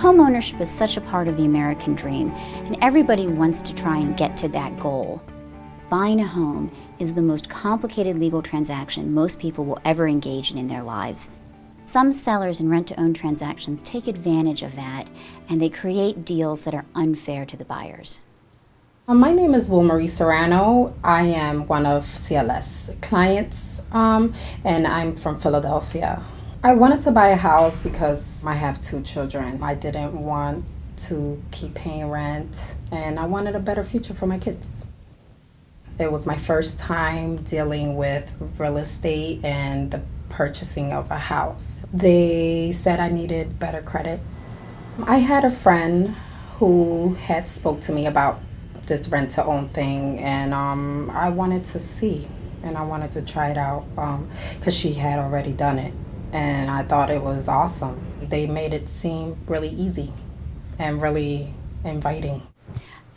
Homeownership is such a part of the American dream, and everybody wants to try and get to that goal. Buying a home is the most complicated legal transaction most people will ever engage in their lives. Some sellers in rent-to-own transactions take advantage of that, and they create deals that are unfair to the buyers. My name is Wilmarie Serrano. I am one of CLS clients, and I'm from Philadelphia. I wanted to buy a house because I have 2 children. I didn't want to keep paying rent, and I wanted a better future for my kids. It was my first time dealing with real estate and the purchasing of a house. They said I needed better credit. I had a friend who had spoke to me about this rent-to-own thing, and I wanted to see, and I wanted to try it out because she had already done it, and I thought it was awesome. They made it seem really easy and really inviting.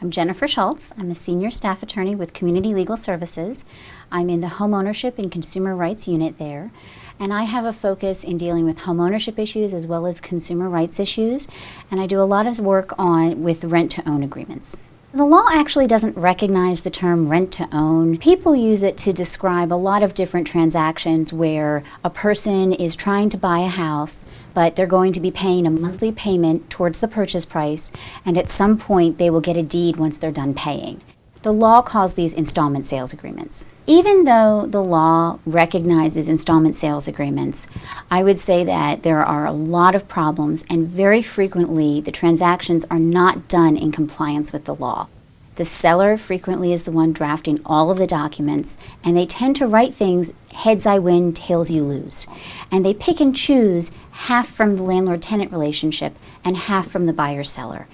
I'm Jennifer Schultz. I'm a senior staff attorney with Community Legal Services. I'm in the Homeownership and Consumer Rights unit there, and I have a focus in dealing with homeownership issues as well as consumer rights issues, and I do a lot of work with rent-to-own agreements. The law actually doesn't recognize the term rent-to-own. People use it to describe a lot of different transactions where a person is trying to buy a house, but they're going to be paying a monthly payment towards the purchase price, and at some point they will get a deed once they're done paying. The law calls these installment sales agreements. Even though the law recognizes installment sales agreements, I would say that there are a lot of problems, and very frequently the transactions are not done in compliance with the law. The seller frequently is the one drafting all of the documents, and they tend to write things heads I win, tails you lose. And they pick and choose half from the landlord-tenant relationship and half from the buyer-seller.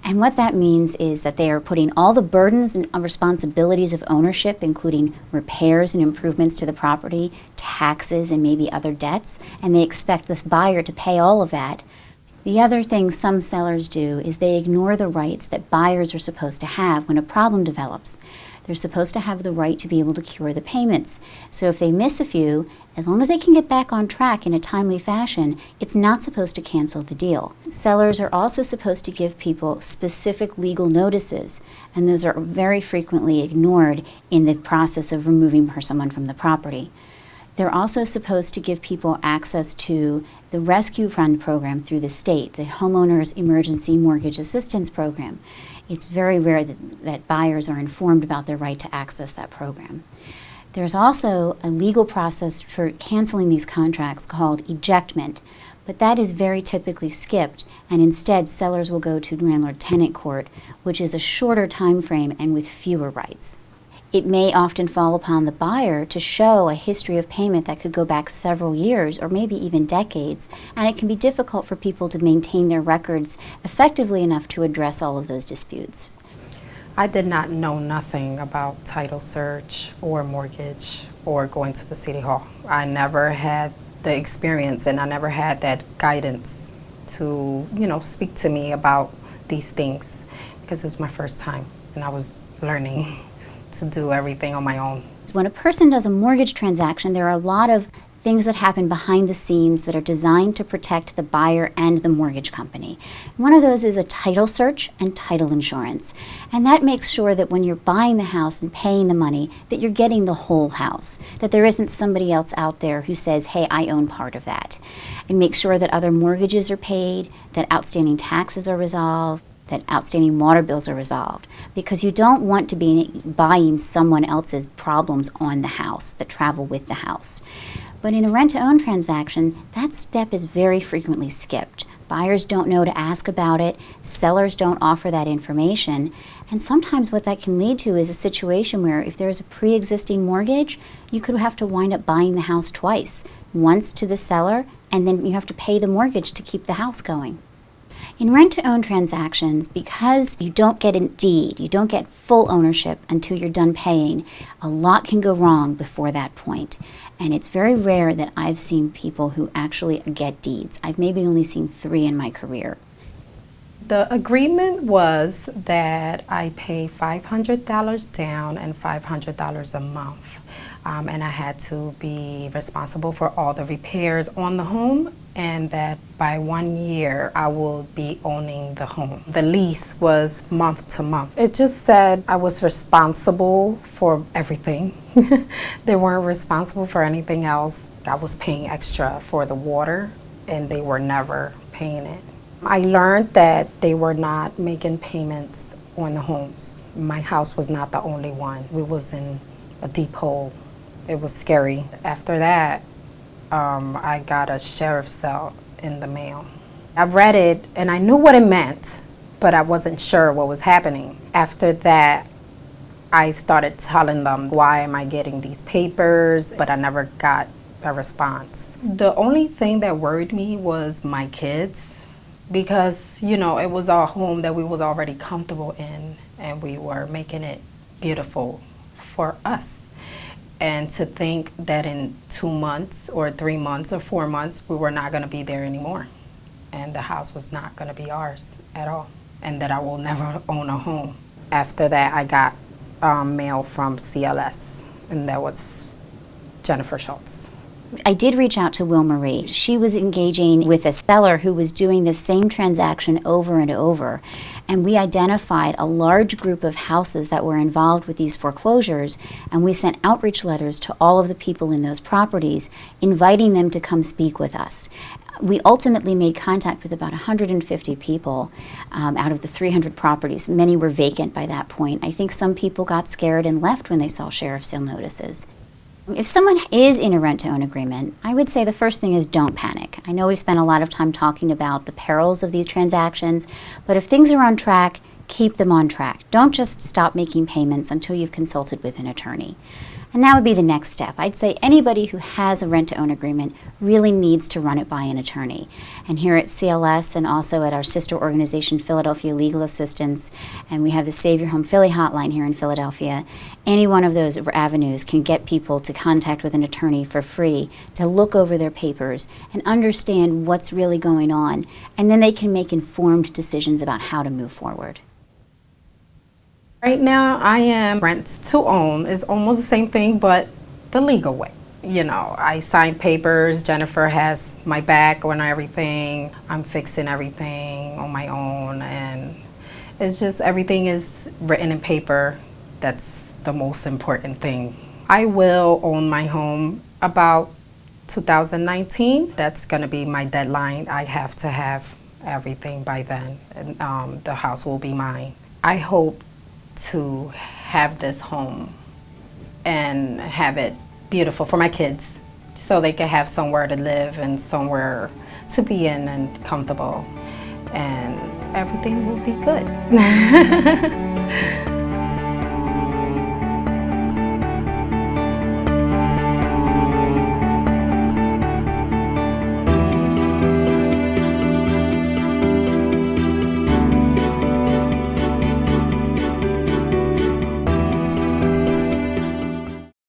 And what that means is that they are putting all the burdens and responsibilities of ownership, including repairs and improvements to the property, taxes, and maybe other debts, and they expect this buyer to pay all of that. The other thing some sellers do is they ignore the rights that buyers are supposed to have when a problem develops. They're supposed to have the right to be able to cure the payments. So if they miss a few, as long as they can get back on track in a timely fashion, it's not supposed to cancel the deal. Sellers are also supposed to give people specific legal notices, and those are very frequently ignored in the process of removing someone from the property. They're also supposed to give people access to the Rescue Fund program through the state, the Homeowners Emergency Mortgage Assistance Program. It's very rare that buyers are informed about their right to access that program. There's also a legal process for canceling these contracts called ejectment, but that is very typically skipped, and instead sellers will go to landlord-tenant court, which is a shorter time frame and with fewer rights. It may often fall upon the buyer to show a history of payment that could go back several years or maybe even decades, and it can be difficult for people to maintain their records effectively enough to address all of those disputes. I did not know nothing about title search or mortgage or going to the city hall. I never had the experience, and I never had that guidance to, speak to me about these things, because it was my first time and I was learning to do everything on my own. When a person does a mortgage transaction, there are a lot of things that happen behind the scenes that are designed to protect the buyer and the mortgage company. One of those is a title search and title insurance. And that makes sure that when you're buying the house and paying the money, that you're getting the whole house, that there isn't somebody else out there who says, hey, I own part of that. And make sure that other mortgages are paid, that outstanding taxes are resolved, that outstanding water bills are resolved, because you don't want to be buying someone else's problems on the house that travel with the house. But in a rent-to-own transaction, that step is very frequently skipped. Buyers don't know to ask about it, sellers don't offer that information, and sometimes what that can lead to is a situation where if there's a pre-existing mortgage, you could have to wind up buying the house twice, once to the seller, and then you have to pay the mortgage to keep the house going. In rent-to-own transactions, because you don't get a deed, you don't get full ownership until you're done paying, a lot can go wrong before that point. And it's very rare that I've seen people who actually get deeds. I've maybe only seen 3 in my career. The agreement was that I pay $500 down and $500 a month. And I had to be responsible for all the repairs on the home and that by 1 year I will be owning the home. The lease was month to month. It just said I was responsible for everything. They weren't responsible for anything else. I was paying extra for the water, and they were never paying it. I learned that they were not making payments on the homes. My house was not the only one. We was in a deep hole. It was scary. After that, I got a sheriff's cell in the mail. I read it and I knew what it meant, but I wasn't sure what was happening. After that, I started telling them, why am I getting these papers? But I never got a response. The only thing that worried me was my kids, because, you know, it was our home that we was already comfortable in, and we were making it beautiful for us. And to think that in 2 months or 3 months or 4 months, we were not going to be there anymore. And the house was not going to be ours at all. And that I will never own a home. After that, I got mail from CLS, and that was Jennifer Schultz. I did reach out to Will Marie. She was engaging with a seller who was doing the same transaction over and over. And we identified a large group of houses that were involved with these foreclosures, and we sent outreach letters to all of the people in those properties, inviting them to come speak with us. We ultimately made contact with about 150 people out of the 300 properties. Many were vacant by that point. I think some people got scared and left when they saw sheriff's sale notices. If someone is in a rent-to-own agreement, I would say the first thing is don't panic. I know we've spent a lot of time talking about the perils of these transactions, but if things are on track, keep them on track. Don't just stop making payments until you've consulted with an attorney. And that would be the next step. I'd say anybody who has a rent-to-own agreement really needs to run it by an attorney. And here at CLS and also at our sister organization, Philadelphia Legal Assistance, and we have the Save Your Home Philly hotline here in Philadelphia, any one of those avenues can get people to contact with an attorney for free to look over their papers and understand what's really going on. And then they can make informed decisions about how to move forward. Right now, I am rent to own. It's almost the same thing, but the legal way. You know, I sign papers. Jennifer has my back on everything. I'm fixing everything on my own, and it's just everything is written in paper. That's the most important thing. I will own my home about 2019. That's going to be my deadline. I have to have everything by then, and the house will be mine. I hope to have this home and have it beautiful for my kids so they can have somewhere to live and somewhere to be in and comfortable, and everything will be good.